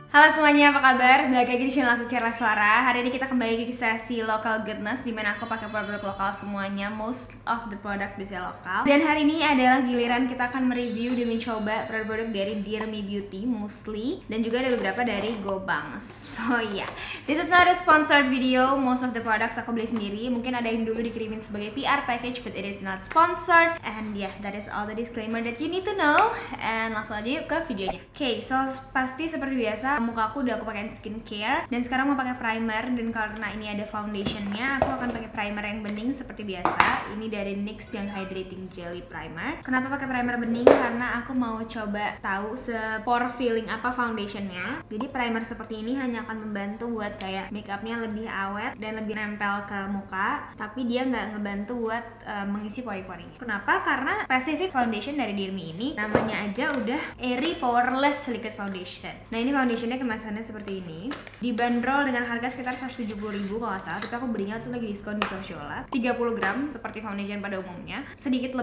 Halo semuanya, apa kabar? Balik lagi di channel aku Kira Suara. Hari ini kita kembali ke sesi local goodness, dimana aku pakai produk lokal semuanya. Most of the product bisa lokal. Dan hari ini adalah giliran kita akan mereview dan mencoba produk-produk dari Dear Me Beauty mostly, dan juga ada beberapa dari GoBangs. So yeah, this is not a sponsored video. Most of the products aku beli sendiri. Mungkin ada yang dulu dikirimin sebagai PR package, but it is not sponsored. And yeah, that is all the disclaimer that you need to know. And langsung aja yuk ke videonya. Okay, so pasti seperti biasa, muka aku udah aku pakai skincare dan sekarang mau pakai primer, dan karena ini ada foundationnya, aku akan pakai primer yang bening seperti biasa. Ini dari NYX yang Hydrating Jelly Primer. Kenapa pakai primer bening? Karena aku mau coba tahu pore feeling apa foundationnya. Jadi primer seperti ini hanya akan membantu buat kayak makeupnya lebih awet dan lebih nempel ke muka, tapi dia nggak ngebantu buat mengisi pori-porinya. Kenapa? Karena spesifik foundation dari Dear Me ini namanya aja udah Airy Poreless Liquid Foundation. Nah, ini foundationnya kemasannya seperti ini, dibanderol dengan harga sekitar 170.000 kalau nggak salah, tapi aku belinya tuh lagi diskon di Sociola. 30 gram seperti foundation pada umumnya, sedikit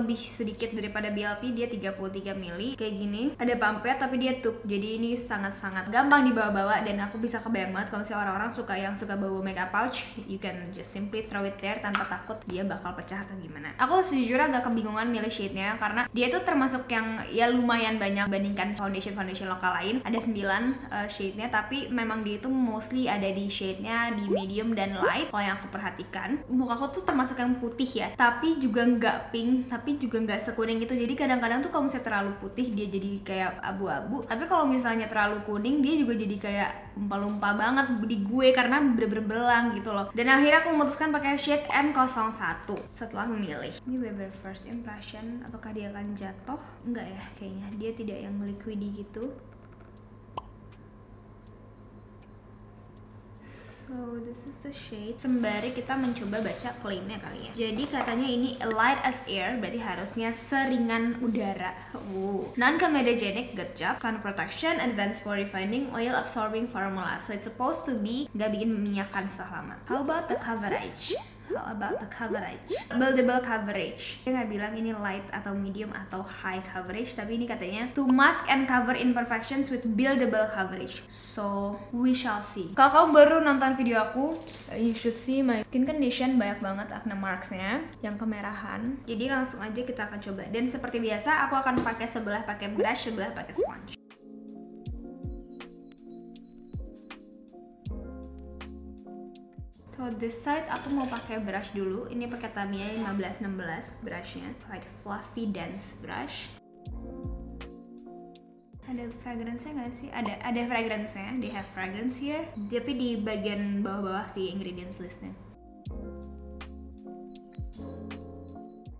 daripada BLP, dia 33 ml kayak gini. Ada pumpnya tapi dia tube, jadi ini sangat-sangat gampang dibawa-bawa, dan aku bisa kebayang banget kalau misalnya orang-orang suka bawa makeup pouch, you can just simply throw it there tanpa takut dia bakal pecah atau gimana. Aku sejujurnya agak kebingungan milih shade-nya karena dia tuh termasuk yang ya lumayan banyak bandingkan foundation lokal lain. Ada 9 shade-nya, tapi memang dia itu mostly ada di shade-nya di medium dan light. Kalau yang aku perhatikan, mukaku tuh termasuk yang putih ya, tapi juga nggak pink, tapi juga nggak sekuning itu. Jadi kadang-kadang tuh kalau misalnya terlalu putih dia jadi kayak abu-abu, tapi kalau misalnya terlalu kuning dia juga jadi kayak lumpa-lumpa banget di gue karena bener-bener gitu loh. Dan akhirnya aku memutuskan pakai shade N01 setelah memilih. Ini beber first impression, apakah dia akan jatuh? Enggak ya, kayaknya dia tidak yang liquidy gitu. So this is the shade. Sembari kita mencoba baca klaimnya kali ya. Jadi katanya ini light as air, berarti harusnya seringan udara. Non-comedogenic, good job. Sun protection, advanced pore refining, oil absorbing formula. So it's supposed to be gak bikin meminyakan setelah lama. How about the coverage? Buildable coverage. Dia nggak bilang ini light atau medium atau high coverage, tapi ini katanya to mask and cover imperfections with buildable coverage. So we shall see. Kalau kamu baru nonton video aku, you should see my skin condition, banyak banget acne marksnya yang kemerahan. Jadi langsung aja kita akan coba. Dan seperti biasa, aku akan pakai sebelah pakai brush, sebelah pakai sponge. So this side aku mau pakai brush dulu. Ini pakai Tamiya 1516 brushnya, quite fluffy dense brush. Ada fragrance-nya nggak sih? Ada fragrance-nya. They have fragrance here. Tapi di bagian bawah-bawah sih ingredients listnya.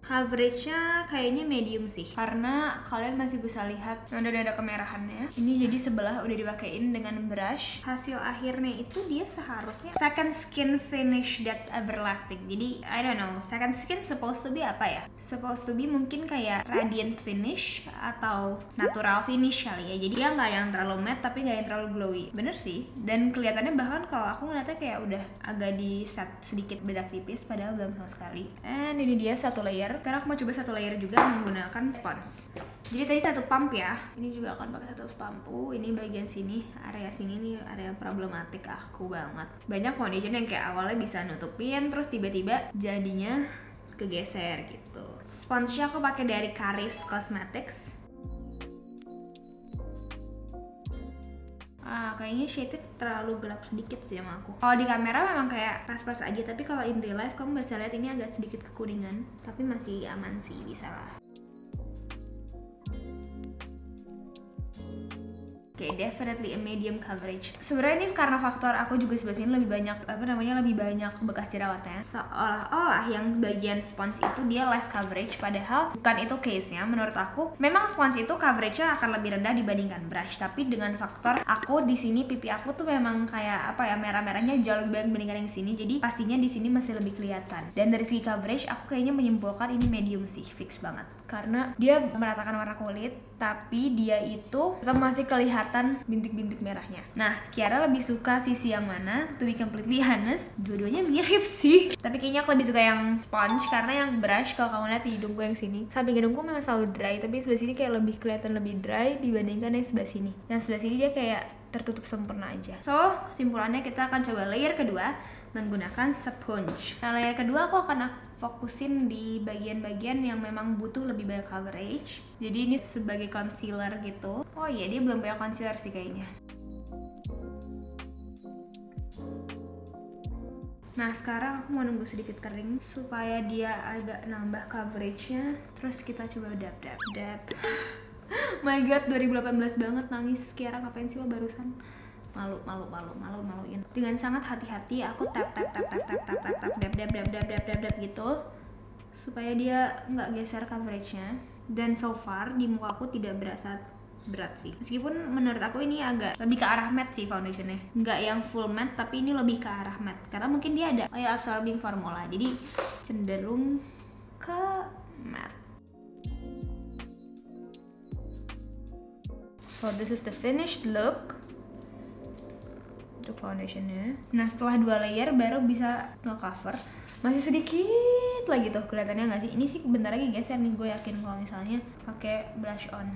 Coverage-nya kayaknya medium sih, karena kalian masih bisa lihat ada kemerahannya. Ini jadi sebelah udah dipakein dengan brush. Hasil akhirnya itu dia seharusnya second skin finish that's everlasting. Jadi I don't know, second skin supposed to be apa ya? Supposed to be mungkin kayak radiant finish atau natural finish kali ya. Jadi dia nggak yang terlalu matte tapi nggak yang terlalu glowy. Bener sih. Dan kelihatannya bahkan kalau aku ngeliatnya kayak udah agak di set sedikit bedak tipis, padahal belum sama sekali. And ini dia satu layer. Sekarang aku mau coba satu layer juga menggunakan spons. Jadi tadi satu pump ya. Ini juga akan pakai satu pump. Ini bagian sini, area sini nih area problematik aku banget. Banyak foundation yang kayak awalnya bisa nutupin, terus tiba-tiba jadinya kegeser gitu. Sponsnya aku pakai dari Caris Cosmetics. Kayaknya shade-nya terlalu gelap sedikit sih sama aku. Kalau di kamera memang kayak pas-pas aja, tapi kalau in real life kamu bisa lihat ini agak sedikit kekuningan, tapi masih aman sih, bisa lah. Oke, definitely a medium coverage. Sebenarnya ini karena faktor aku juga sebelah sini lebih banyak lebih banyak bekas jerawatnya. Seolah-olah yang bagian sponge itu dia less coverage, padahal bukan itu case-nya. Menurut aku, memang sponge itu coverage-nya akan lebih rendah dibandingkan brush, tapi dengan faktor aku di sini pipi aku tuh memang kayak apa ya, merah-merahnya jauh lebih banyak dibandingkan yang sini. Jadi pastinya di sini masih lebih kelihatan. Dan dari segi coverage aku kayaknya menyimpulkan ini medium sih, fix banget. Karena dia meratakan warna kulit, tapi dia itu tetap masih kelihatan kelihatan bintik-bintik merahnya. Nah, Kiara lebih suka sisi yang mana? To be completely honest, dua-duanya mirip sih. Tapi kayaknya aku lebih suka yang sponge karena yang brush kalau kamu lihat di hidung gue yang sini. Samping hidungku memang selalu dry, tapi sebelah sini kayak lebih kelihatan lebih dry dibandingkan yang sebelah sini. Yang sebelah sini dia kayak tertutup sempurna aja. So, kesimpulannya kita akan coba layer kedua menggunakan sponge. Nah, layer kedua aku akan fokusin di bagian-bagian yang memang butuh lebih banyak coverage. Jadi ini sebagai concealer gitu. Oh iya, dia belum punya concealer sih kayaknya. Nah, sekarang aku mau nunggu sedikit kering supaya dia agak nambah coveragenya. Terus kita coba dab. My god, 2018 banget, nangis. Kiara ngapain sih lo barusan? Maluin. Dengan sangat hati-hati aku tap dab gitu supaya dia nggak geser coveragenya. Dan so far di muka aku tidak berasa berat sih, meskipun menurut aku ini agak lebih ke arah matte sih foundationnya, nggak yang full matte tapi ini lebih ke arah matte karena mungkin dia ada oil absorbing formula, jadi cenderung ke matte. So this is the finished look untuk foundationnya. Nah, setelah 2 layer baru bisa nge-cover. Masih sedikit lagi tuh, kelihatannya nggak sih? Ini sih bentar lagi geser nih, gue yakin kalau misalnya pakai blush on.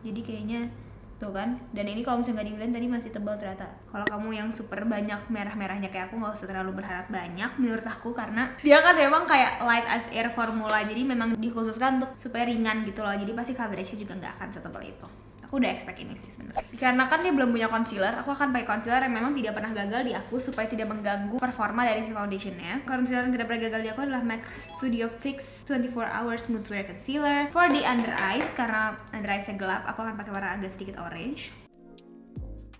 Jadi kayaknya tuh kan. Dan ini kalau misalnya nggak di-blend tadi masih tebal ternyata. Kalau kamu yang super banyak merah-merahnya kayak aku, nggak usah terlalu berharap banyak menurut aku, karena dia kan memang kayak light as air formula. Jadi memang dikhususkan untuk supaya ringan gitu loh. Jadi pasti coveragenya juga nggak akan setebal itu. Aku udah expect ini sih sebenarnya. Karena kan dia belum punya concealer, aku akan pakai concealer yang memang tidak pernah gagal di aku supaya tidak mengganggu performa dari si foundationnya. Concealer yang tidak pernah gagal di aku adalah MAC Studio Fix 24 Hour Smooth Wear Concealer. For the under eyes, karena under eyes-nya gelap, aku akan pakai warna agak sedikit orange.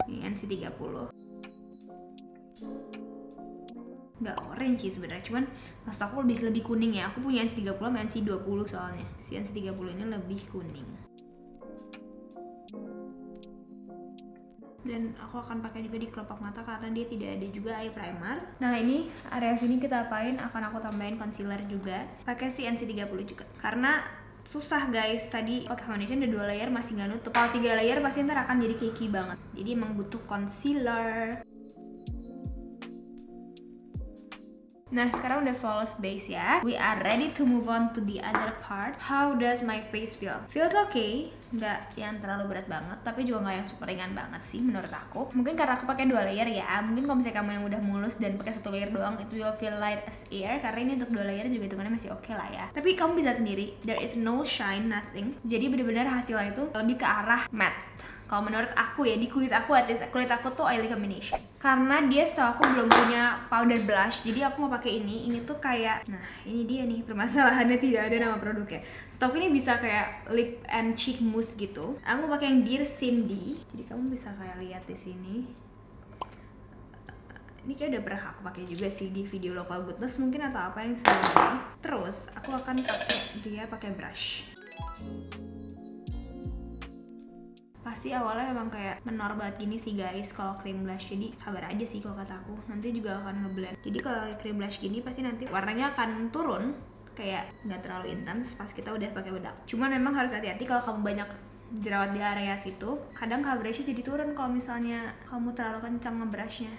Ini NC30. Nggak orange sih sebenarnya, cuman maksud aku lebih kuning ya. Aku punya NC30 sama NC20 soalnya. Si NC30 ini lebih kuning. Dan aku akan pakai juga di kelopak mata karena dia tidak ada juga eye primer. Nah, ini area sini kita apain, akan aku tambahin concealer juga. Pakai si NC30 juga. Karena susah guys, tadi pakai foundation udah 2 layer masih nggak nutup. Kalau 3 layer pasti ntar akan jadi cakey banget. Jadi emang butuh concealer. Nah, sekarang udah flawless base ya. We are ready to move on to the other part. How does my face feel? Feels okay, nggak yang terlalu berat banget, tapi juga nggak yang super ringan banget sih menurut aku. Mungkin karena aku pakai 2 layer ya. Mungkin kalau misalnya kamu yang udah mulus dan pakai 1 layer doang, itu will feel light as air. Karena ini untuk 2 layer juga hitungannya masih oke lah ya. Tapi kamu bisa sendiri, there is no shine, nothing. Jadi benar-benar hasilnya itu lebih ke arah matte. Kalau menurut aku ya, di kulit aku, at least kulit aku tuh oily combination. Karena dia setahu aku belum punya powder blush, jadi aku mau pakai ini. Ini tuh kayak, nah ini dia nih permasalahannya, tidak ada nama produknya. Setahu ini bisa kayak lip and cheek mousse gitu. Aku mau pakai yang Dear Cindy. Jadi kamu bisa kayak lihat di sini. Ini kayak udah pernah aku pakai juga sih di video Local Goodness mungkin atau apa yang sebelumnya. Terus aku akan pakai brush. Pasti awalnya memang kayak menor banget gini sih guys kalau cream blush, jadi sabar aja sih kalau kata aku, nanti juga akan ngeblend. Jadi kalau cream blush gini pasti nanti warnanya akan turun, kayak nggak terlalu intens pas kita udah pakai bedak. Cuman memang harus hati-hati kalau kamu banyak jerawat di area situ, kadang coveragenya jadi turun kalau misalnya kamu terlalu kencang ngebrushnya.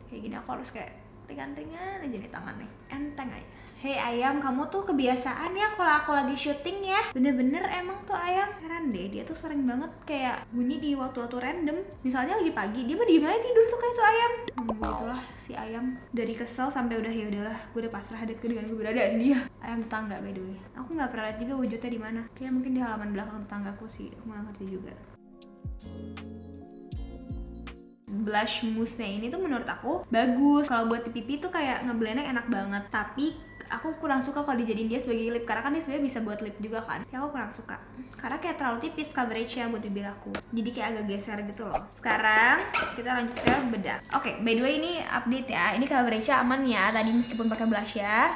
Kayak gini aku harus kayak ringan-ringan aja nih tangannya, enteng aja. Hey ayam, kamu tuh kebiasaan ya kalau aku lagi syuting ya. Bener-bener emang tuh ayam, heran deh, dia tuh sering banget kayak bunyi di waktu-waktu random. Misalnya lagi pagi, dia mah diem aja tidur tuh kayak tuh ayam. Itulah si ayam, dari kesel sampai udah ya udahlah, gue udah pasrah dengan keberadaan dia. Ayam tetangga by the way. Aku nggak pernah lihat juga wujudnya di mana. Kayak mungkin di halaman belakang tetanggaku sih, aku nggak ngerti juga. Blush mousse-nya ini tuh menurut aku bagus. Kalau buat di pipi tuh kayak ngeblendnya enak banget. Tapi aku kurang suka kalau dijadiin dia sebagai lip, karena kan dia sebenarnya bisa buat lip juga kan. Ya aku kurang suka. Karena kayak terlalu tipis coverage-nya buat bibir aku. Jadi kayak agak geser gitu loh. Sekarang kita lanjut ke bedak. Oke, by the way ini update ya. Ini coverage-nya aman ya. Tadi meskipun pakai blush ya.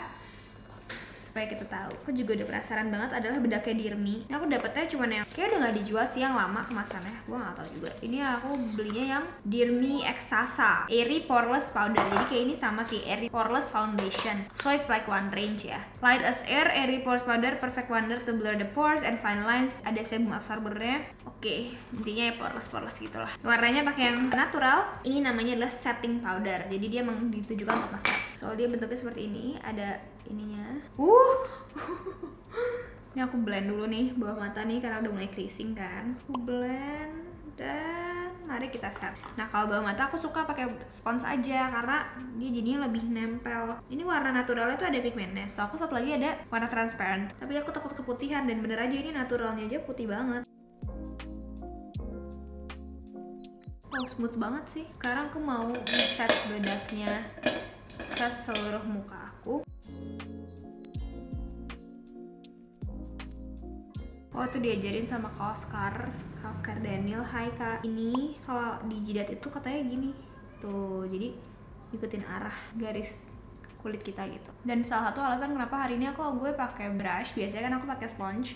supaya kita tahu. Aku juga udah penasaran banget adalah bedaknya Dirmi. Ini aku dapetnya cuman yang kayak udah nggak dijual sih, yang lama kemasannya. Gue nggak tahu juga. Ini aku belinya yang Dirmi Exasa Airy Poreless Powder. Jadi kayak ini sama sih, Airy Poreless Foundation. So it's like one range ya. Light as air, Airy Poreless Powder, perfect wonder to blur the pores and fine lines. Ada sebum absorbernya. Oke, intinya ya poreless gitulah. Warnanya pakai yang natural. Ini namanya adalah setting powder. Jadi dia emang ditujukan untuk nge-set. So dia bentuknya seperti ini. Ada ininya. Ini aku blend dulu nih bawah mata nih karena udah mulai creasing kan. Aku blend dan mari kita set. Nah kalau bawah mata aku suka pakai spons aja karena dia jadinya lebih nempel. Ini warna naturalnya tuh ada pigmentnya. Setelah aku satu lagi ada warna transparent. Tapi aku takut keputihan dan bener aja ini naturalnya aja putih banget. Oh smooth banget sih. Sekarang aku mau set bedaknya ke seluruh muka aku. Oh tuh diajarin sama Kak Oscar Daniel. Hai Kak, ini kalau di jidat itu katanya gini tuh, jadi ikutin arah garis kulit kita gitu. Dan salah satu alasan kenapa hari ini gue pakai brush, biasanya kan aku pakai sponge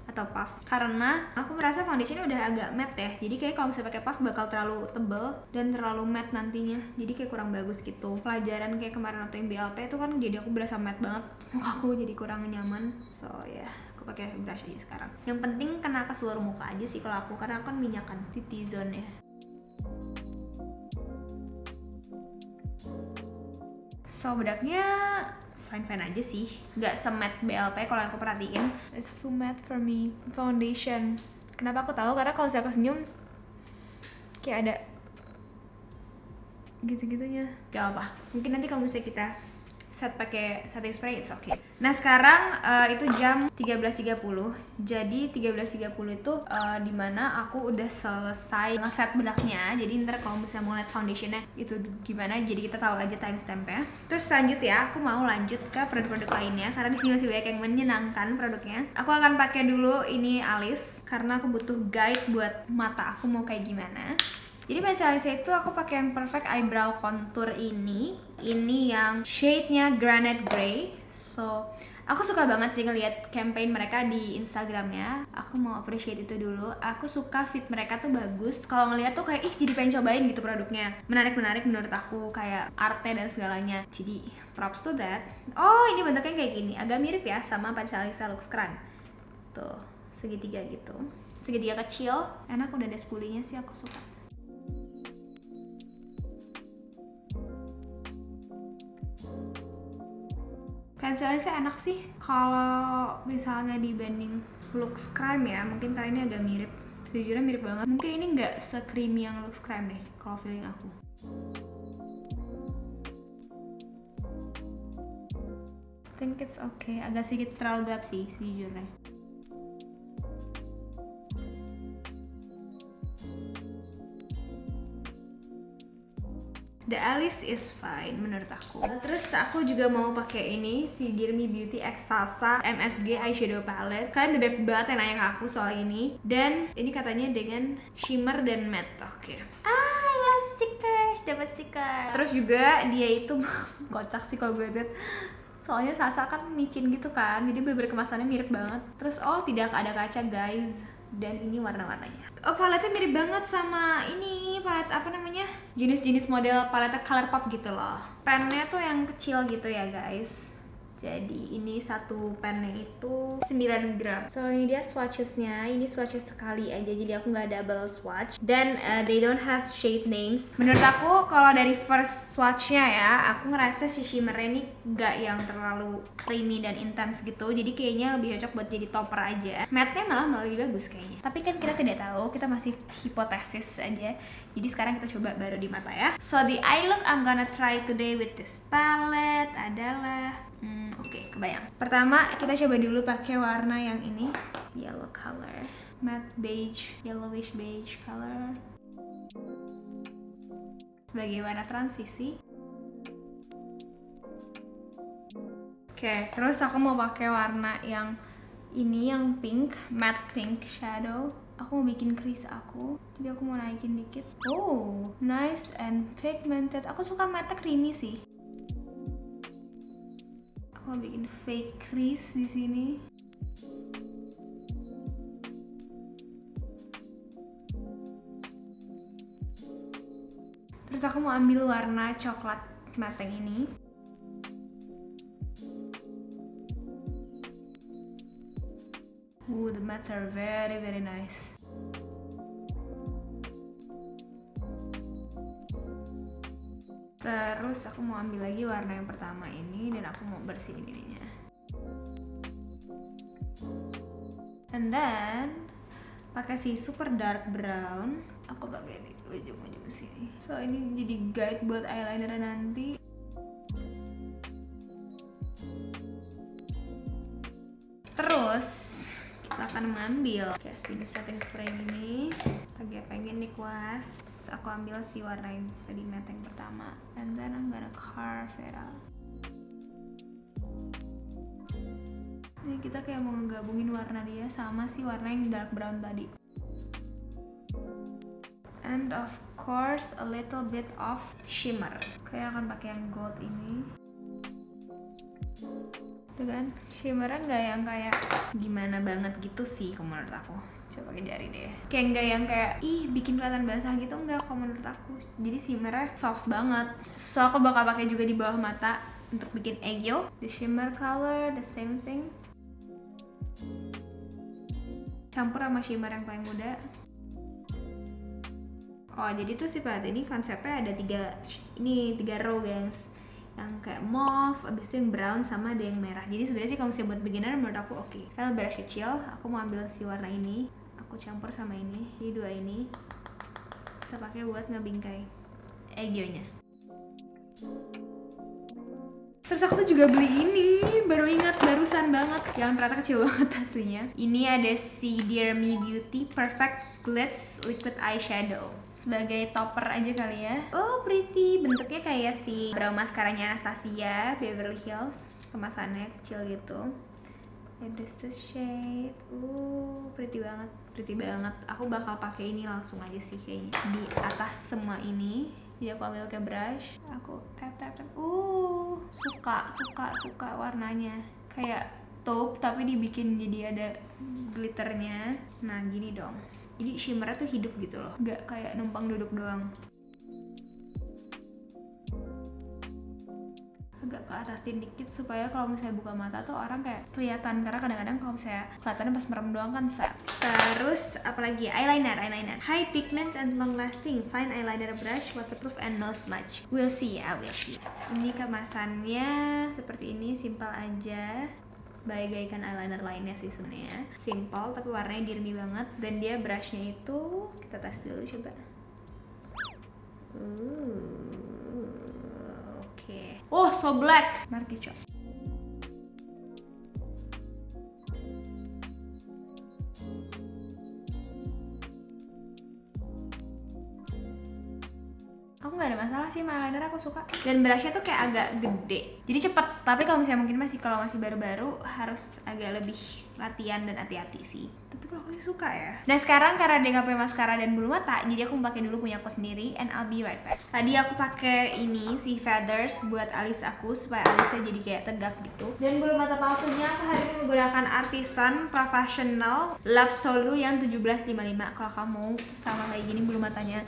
atau puff, karena aku merasa foundationnya udah agak matte ya. Jadi kayak kalau misalnya pakai puff bakal terlalu tebel dan terlalu matte nantinya, jadi kayak kurang bagus gitu. Pelajaran kayak kemarin waktu yang BLP itu kan jadi aku berasa matte banget muka aku, jadi kurang nyaman. So ya aku pakai brush aja sekarang. Yang penting kena ke seluruh muka aja sih kalau aku, karena aku kan minyakan di T-zone ya. So bedaknya fine aja sih, nggak se-matte BLP kalau aku perhatiin. It's too matte for me. Foundation. Kenapa aku tahu? Karena kalau saya senyum kayak ada gitu-gitunya. Gak apa. Mungkin nanti kalau misalnya kita set pakai setting spray, it's okay. Nah sekarang itu jam 13.30. Jadi 13.30 itu dimana aku udah selesai ngeset bedaknya. Jadi ntar kalau misalnya mau lihat foundationnya itu gimana, jadi kita tahu aja timestampnya. Terus lanjut ya, aku mau lanjut ke produk-produk lainnya karena di sini masih banyak yang menyenangkan produknya. Aku akan pakai dulu ini alis karena aku butuh guide buat mata aku mau kayak gimana. Jadi pada alisnya itu aku pakai yang Perfect Eyebrow Contour ini. Ini yang shade-nya Granite Grey. So, aku suka banget sih ngeliat campaign mereka di Instagramnya. Aku mau appreciate itu dulu. Aku suka fit mereka tuh bagus. Kalau ngeliat tuh kayak, jadi pengen cobain gitu produknya. Menarik menurut aku, kayak artnya dan segalanya. Jadi, props to that. Oh, ini bentuknya kayak gini. Agak mirip ya sama pada alisnya Lux Crime. Tuh, segitiga gitu. Segitiga kecil. Enak, udah ada spulinya sih, aku suka. Pensilnya sih enak sih. Kalau misalnya dibanding Lux Crime ya, mungkin kali ini agak mirip. Sejujurnya mirip banget. Mungkin ini nggak se-creamy yang Lux Crime deh, kalau feeling aku. I think it's okay. Agak sedikit terlalu gelap sih sejujurnya. The Alice is fine menurut aku. Terus aku juga mau pakai ini si Dirmi Beauty Exasa MSG Eyeshadow Palette. Kalian udah banyak banget yang nanya ke aku soal ini. Dan ini katanya dengan shimmer dan matte. Oke. I love stickers. Dapat stiker. Terus juga dia itu kocak sih kalau gue lihat. Soalnya Sasa kan micin gitu kan. Jadi bener-bener kemasannya mirip banget. Terus tidak ada kaca guys. Dan ini warna-warnanya. Oh, paletnya mirip banget sama ini palet apa namanya, jenis-jenis model paletnya Colourpop gitu loh. Pennya tuh yang kecil gitu ya guys. Jadi ini satu pennya itu 9 gram. So ini dia swatchesnya. Ini swatches sekali aja, jadi aku nggak double swatch. Dan they don't have shade names. Menurut aku kalau dari first swatchnya ya, aku ngerasa si shimmer ini nggak yang terlalu creamy dan intense gitu. Jadi kayaknya lebih cocok buat jadi topper aja. Matte-nya malah lebih bagus kayaknya. Tapi kan kita tidak tahu, kita masih hipotesis aja. Jadi sekarang kita coba baru di mata ya. So the eye look I'm gonna try today with this palette adalah Oke, kebayang. Pertama kita coba dulu pakai warna yang ini, yellow color, matte beige, yellowish beige color, sebagai warna transisi. Oke, terus aku mau pakai warna yang ini, yang pink, matte pink shadow. Aku mau bikin crease aku, jadi aku mau naikin dikit. Oh, nice and pigmented. Aku suka matte creamy sih. Aku bikin fake crease di sini. Terus aku mau ambil warna coklat mateng ini. The mattes are very nice. Terus aku mau ambil lagi warna yang pertama ini dan aku mau bersihin ininya. And then pakai si super dark brown, aku pakai di ujung-ujung sini. So ini jadi guide buat eyeliner nanti. Terus kita akan mengambil casting setting spray ini. Lagi pengen nih kuas. Terus aku ambil si warna yang tadi matte yang pertama, and then I'm gonna carve it out. Ini kita kayak mau ngegabungin warna dia sama si warna yang dark brown tadi. And of course a little bit of shimmer. Kayak akan pakai yang gold ini. Tuh kan, shimmernya nggak yang kayak gimana banget gitu sih kalau menurut aku. Coba pakai jari deh. Kayak nggak yang kayak bikin kelihatan basah gitu, nggak kalau menurut aku. Jadi shimmernya soft banget. So aku bakal pakai juga di bawah mata untuk bikin aegyo. The shimmer color, the same thing. Campur sama shimmer yang paling muda. Oh jadi tuh si palette ini konsepnya ada tiga row gengs. Yang kayak mauve, abis itu yang brown sama ada yang merah. Jadi sebenarnya sih kalau misalnya buat beginner menurut aku oke. Kalau brush kecil, aku mau ambil si warna ini, aku campur sama ini. Jadi dua ini kita pakai buat ngebingkai aegyo-nya. Terus aku tuh juga beli ini, baru ingat barusan banget, yang ternyata kecil banget aslinya. Ini ada si Dear Me Beauty Perfect Glitz Liquid Eyeshadow. Sebagai topper aja kali ya. Oh pretty, bentuknya kayak si brow mascaranya Anastasia Beverly Hills. Kemasannya kecil gitu. This the shade. Pretty banget, pretty banget. Aku bakal pakai ini langsung aja sih kayaknya di atas semua ini. Jadi aku ambil pakai brush, aku tap. Suka warnanya. Kayak taupe tapi dibikin jadi ada glitternya. Nah gini dong. Jadi shimmernya tuh hidup gitu loh, nggak kayak numpang duduk doang. Agak ke atasin dikit supaya kalau misalnya buka mata tuh orang kayak kelihatan, karena kadang-kadang kalau misalnya kelihatannya pas merem doang kan set. Terus apalagi eyeliner. High pigment and long lasting fine eyeliner brush, waterproof and no smudge. We'll see. Ini kemasannya seperti ini, simple aja. Bagaikan eyeliner lainnya sih sebenarnya. Simple tapi warnanya dirmi banget, dan dia brushnya itu kita tes dulu coba. Oke. Oh, so black. Mari kita coba. Aku nggak ada masalah sih sama eyeliner, aku suka. Dan brushnya tuh kayak agak gede, jadi cepet. Tapi kalau misalnya mungkin kalau masih baru-baru harus agak lebih latihan dan hati-hati sih. Tapi kalau aku suka ya. Nah sekarang karena dia nggak punya maskara dan bulu mata, jadi aku pakai dulu punya aku sendiri, and I'll be right back. Tadi aku pakai ini si feathers buat alis aku supaya alisnya jadi kayak tegak gitu. Dan bulu mata palsunya aku hari ini menggunakan Artisan Professional Lab Solu yang 1755. Kalau kamu sama kayak gini bulu matanya,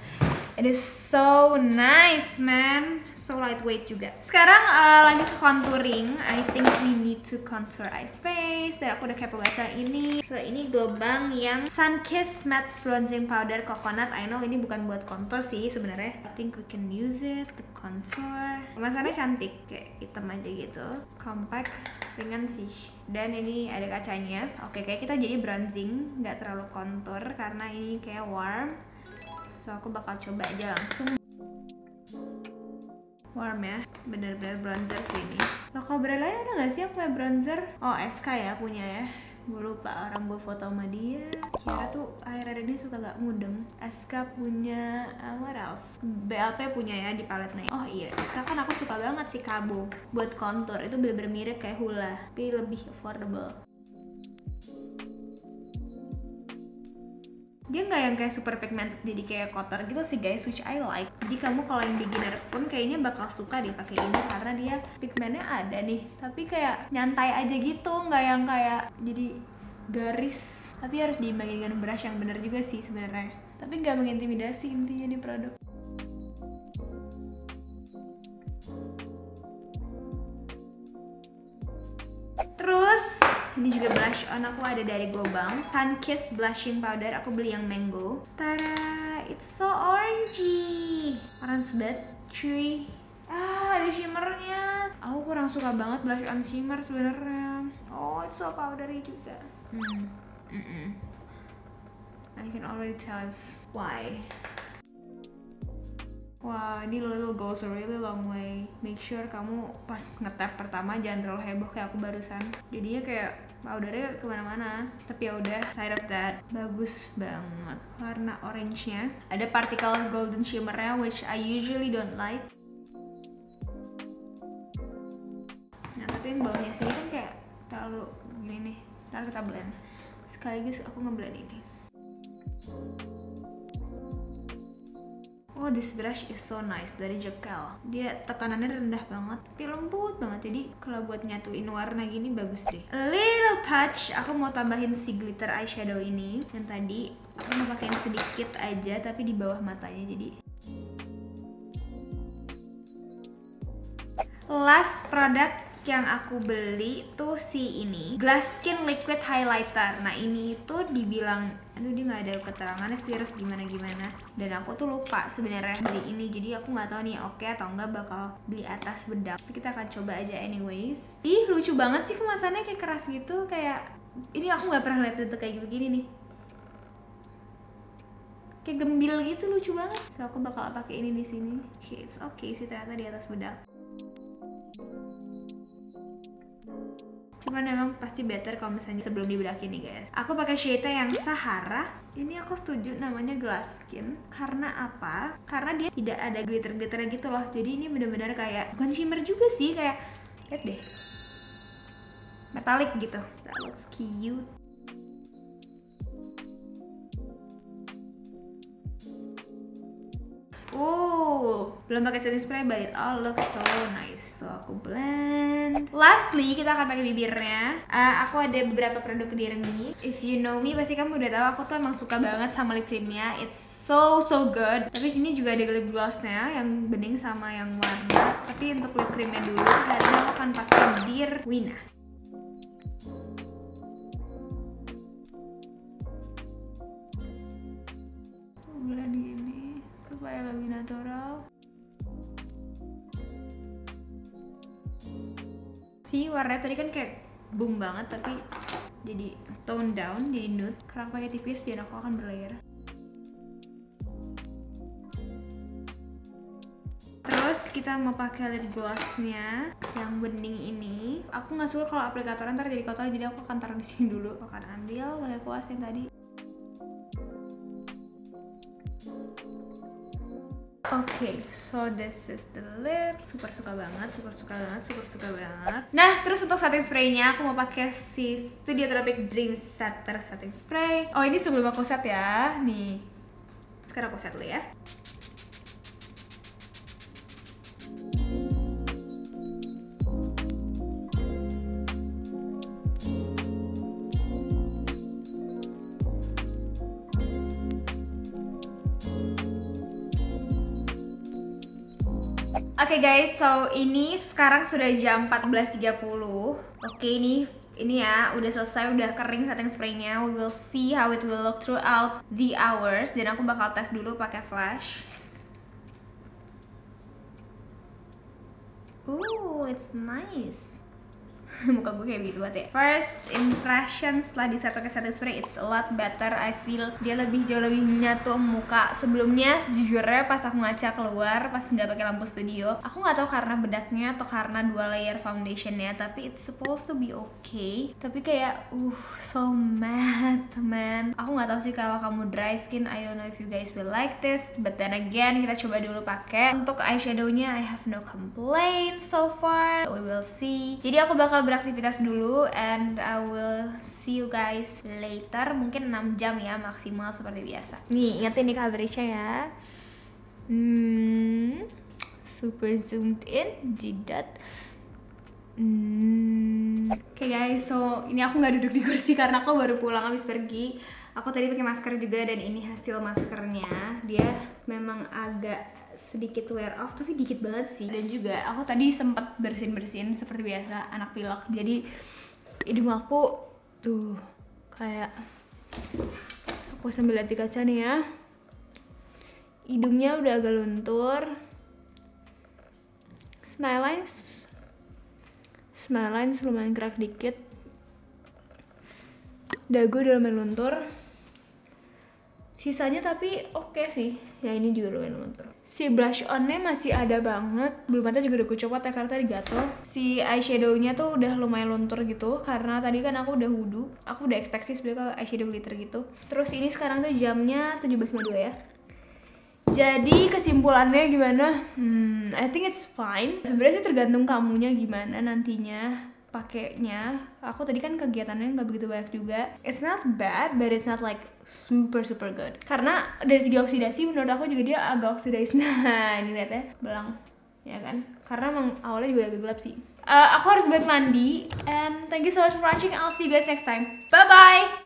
it is so nice man, so lightweight juga. Sekarang lanjut ke contouring. I think we need to contour eye face. Dan aku udah kepo baca ini. So ini globang yang Sunkissed Matte Bronzing Powder Coconut. I know ini bukan buat contour sih sebenarnya. I think we can use it to contour. Kemasannya cantik, kayak hitam aja gitu, compact, ringan sih. Dan ini ada kacanya. Oke, kayak kita jadi bronzing, nggak terlalu contour karena ini kayak warm. So aku bakal coba aja langsung. Warm ya, bener-bener bronzer sih ini. Lokal brand lain ada nggak sih yang punya bronzer? Oh SK ya punya ya. Gue lupa orang buat foto sama dia. Kira tuh akhir-akhir ini suka gak mudeng. SK punya what else? BLP punya ya di paletnya. Oh iya, SK kan aku suka banget sih Kabo. Buat contour itu bener-bener mirip kayak Hoola, tapi lebih affordable. Dia nggak yang kayak super pigmented jadi kayak kotor gitu sih guys, which I like. Jadi kamu kalau yang beginner pun kayaknya bakal suka deh pakai ini karena dia pigmentnya ada nih, tapi kayak nyantai aja gitu, nggak yang kayak jadi garis. Tapi harus diimbangi dengan brush yang bener juga sih sebenarnya. Tapi nggak mengintimidasi intinya nih produk. Terus ini juga blush on aku ada dari Globang, Sunkissed Blushing Powder. Aku beli yang mango. Tada, it's so orangey, orange banget cuy. Ada shimmernya. Aku kurang suka banget blush on shimmer sebenarnya. Oh, it's so powdery juga. I can already tell it's why. Wah, ini little goes a really long way. Make sure kamu pas nge-tap pertama jangan terlalu heboh kayak aku barusan. Jadinya kayak powdernya kemana-mana. Tapi ya udah, side of that bagus banget. Warna orange-nya ada particle golden shimmer-nya, which I usually don't like. Nah, tapi yang bawahnya sini kan kayak terlalu gini nih. Ntar kita blend. Sekaligus aku ngeblend ini. Oh, this brush is so nice dari Jekyll. Dia tekanannya rendah banget, tapi lembut banget. Jadi kalau buat nyatuin warna gini bagus deh. A little touch, aku mau tambahin si glitter eyeshadow ini. Yang tadi aku mau pakein sedikit aja, tapi di bawah matanya. Jadi last product yang aku beli tuh si ini, Glass Skin Liquid Highlighter. Nah ini tuh dibilang, aduh dia nggak ada keterangannya sih harus gimana-gimana. Dan aku tuh lupa sebenarnya beli ini, jadi aku nggak tahu nih oke atau enggak bakal beli atas bedak. Tapi kita akan coba aja anyways. Ih lucu banget sih kemasannya, kayak keras gitu, kayak ini aku nggak pernah lihat itu kayak begini nih. Kayak gembil gitu, lucu banget. So aku bakal pakai ini di sini. Okay, it's okay sih ternyata di atas bedak. Cuman memang pasti better kalau misalnya sebelum dibedakin nih guys. Aku pakai shade yang Sahara. Ini aku setuju namanya Glass Skin. Karena apa? Karena dia tidak ada glitter-glitternya gitu loh. Jadi ini bener-bener kayak, bukan shimmer juga sih, kayak lihat deh, metallic gitu. That looks cute. Belum pakai setting spray, but it all looks so nice. So aku blend. Lastly, kita akan pakai bibirnya. Aku ada beberapa produk Dear Me. If you know me, pasti kamu udah tahu aku tuh emang suka banget sama lip creamnya. It's so good. Tapi sini juga ada lip glossnya yang bening sama yang warna. Tapi untuk lip creamnya dulu, hari ini aku akan pakai Dear Wina. Blend gini supaya lebih natural. Si warnanya tadi kan kayak boom banget, tapi jadi tone down, jadi nude. Karena pakai tipis dan aku akan berlayer. Terus kita mau pakai lip glossnya yang bening ini. Aku nggak suka kalau aplikatornya ntar jadi kotor, jadi aku akan taruh di sini dulu. Aku akan ambil pakai kuas yang tadi. Okay, so this is the lip. Super suka banget. Nah, terus untuk setting spraynya aku mau pakai si Studio Tropic Dream Setter setting spray. Oh, ini sebelum aku set ya. Nih, sekarang aku set dulu ya. Oke guys, so ini sekarang sudah jam 14.30. Oke, ini ya udah selesai, udah kering setting spraynya. We will see how it will look throughout the hours. Dan aku bakal tes dulu pakai flash. It's nice. Muka gue kayak gitu banget ya. First impression setelah diset pakai setting spray, it's a lot better. I feel dia jauh lebih nyatu muka. Sebelumnya sejujurnya pas aku ngaca keluar, pas nggak pakai lampu studio, aku nggak tahu karena bedaknya atau karena 2 layer foundationnya, tapi it's supposed to be okay. Tapi kayak so matte man. Aku nggak tahu sih kalau kamu dry skin, I don't know if you guys will like this, but then again kita coba dulu pakai. Untuk eyeshadownya I have no complaints so far. We will see. Jadi aku bakal bakal beraktivitas dulu, and I will see you guys later. Mungkin 6 jam ya maksimal seperti biasa. Nih, ingetin nih coverage-nya ya. Super zoomed in, jidat. Oke guys, so ini aku nggak duduk di kursi karena aku baru pulang habis pergi. Aku tadi pakai masker juga, dan ini hasil maskernya. Dia memang agak sedikit wear off, tapi dikit banget sih. Dan juga aku tadi sempat bersin-bersin seperti biasa anak pilek. Jadi hidung aku tuh kayak, aku sambil lihat di kaca nih ya, hidungnya udah agak luntur. Smile lines lumayan gerak dikit. Dagu udah lumayan luntur. Sisanya tapi oke sih. Ya ini juga lumayan luntur. Si blush on-nya masih ada banget. Bulu mata juga udah gue copot ya karena tadi gatel. Si eyeshadow-nya tuh udah lumayan luntur gitu karena tadi kan aku udah wudhu. Aku udah expect sih sebenarnya eyeshadow glitter gitu. Terus ini sekarang tuh jamnya 17.52 ya. Jadi kesimpulannya gimana? I think it's fine. Sebenarnya sih tergantung kamunya gimana nantinya pakainya. Aku tadi kan kegiatannya nggak begitu banyak juga. It's not bad, but it's not like super good. Karena dari segi oksidasi menurut aku juga dia agak oxidize. Nah ini lihat ya, belang, ya kan? Karena emang awalnya juga agak gelap sih. Aku harus buat mandi. And thank you so much for watching. I'll see you guys next time. Bye bye.